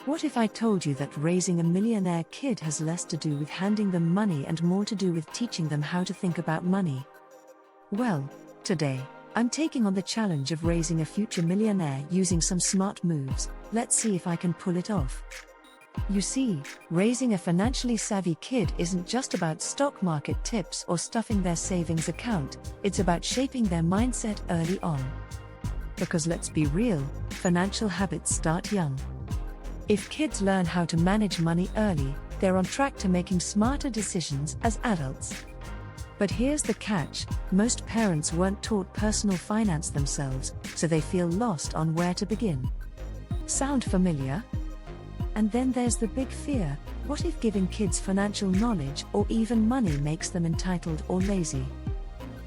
What if I told you that raising a millionaire kid has less to do with handing them money and more to do with teaching them how to think about money? Well, today, I'm taking on the challenge of raising a future millionaire using some smart moves. Let's see if I can pull it off. You see, raising a financially savvy kid isn't just about stock market tips or stuffing their savings account, it's about shaping their mindset early on. Because let's be real, financial habits start young. If kids learn how to manage money early, they're on track to making smarter decisions as adults. But here's the catch: most parents weren't taught personal finance themselves, so they feel lost on where to begin. Sound familiar? And then there's the big fear: what if giving kids financial knowledge or even money makes them entitled or lazy?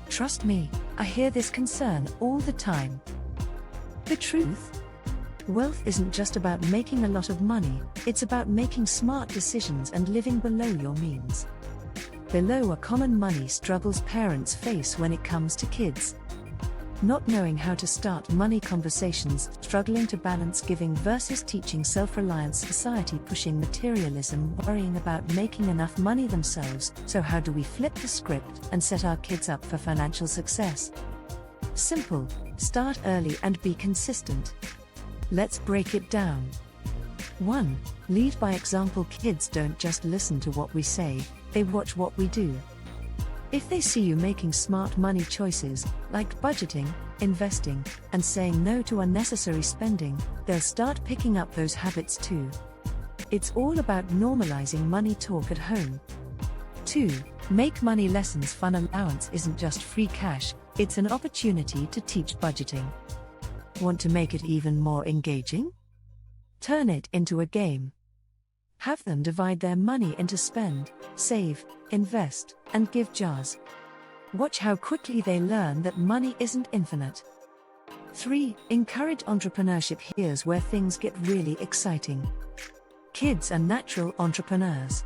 Trust me, I hear this concern all the time. The truth? Wealth isn't just about making a lot of money, it's about making smart decisions and living below your means. Below are common money struggles parents face when it comes to kids. Not knowing how to start money conversations, struggling to balance giving versus teaching, self-reliance, society pushing materialism, worrying about making enough money themselves. So how do we flip the script and set our kids up for financial success? Simple: start early and be consistent. Let's break it down. 1. Lead by example. Kids don't just listen to what we say, they watch what we do. If they see you making smart money choices, like budgeting, investing, and saying no to unnecessary spending, they'll start picking up those habits too. It's all about normalizing money talk at home. 2. Make money lessons fun. Allowance isn't just free cash, it's an opportunity to teach budgeting. Want to make it even more engaging? Turn it into a game. Have them divide their money into spend, save, invest, and give jars. Watch how quickly they learn that money isn't infinite. 3. Encourage entrepreneurship. Here's where things get really exciting. Kids are natural entrepreneurs.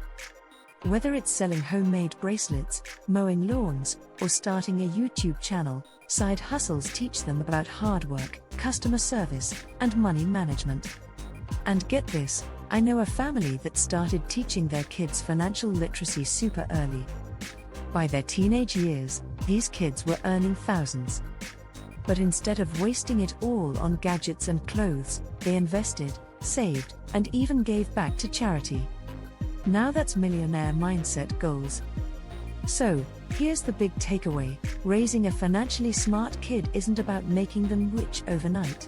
Whether it's selling homemade bracelets, mowing lawns, or starting a YouTube channel, side hustles teach them about hard work, customer service, and money management. And get this, I know a family that started teaching their kids financial literacy super early. By their teenage years, these kids were earning thousands. But instead of wasting it all on gadgets and clothes, they invested, saved, and even gave back to charity. Now that's millionaire mindset goals. So, here's the big takeaway: raising a financially smart kid isn't about making them rich overnight.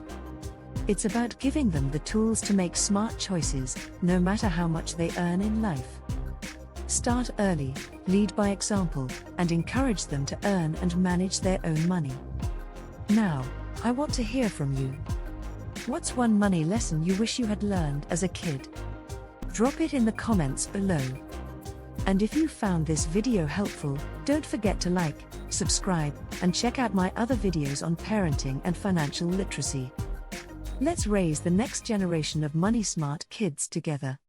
It's about giving them the tools to make smart choices, no matter how much they earn in life. Start early, lead by example, and encourage them to earn and manage their own money. Now, I want to hear from you. What's one money lesson you wish you had learned as a kid? Drop it in the comments below. And if you found this video helpful, don't forget to like, subscribe, and check out my other videos on parenting and financial literacy. Let's raise the next generation of money-smart kids together.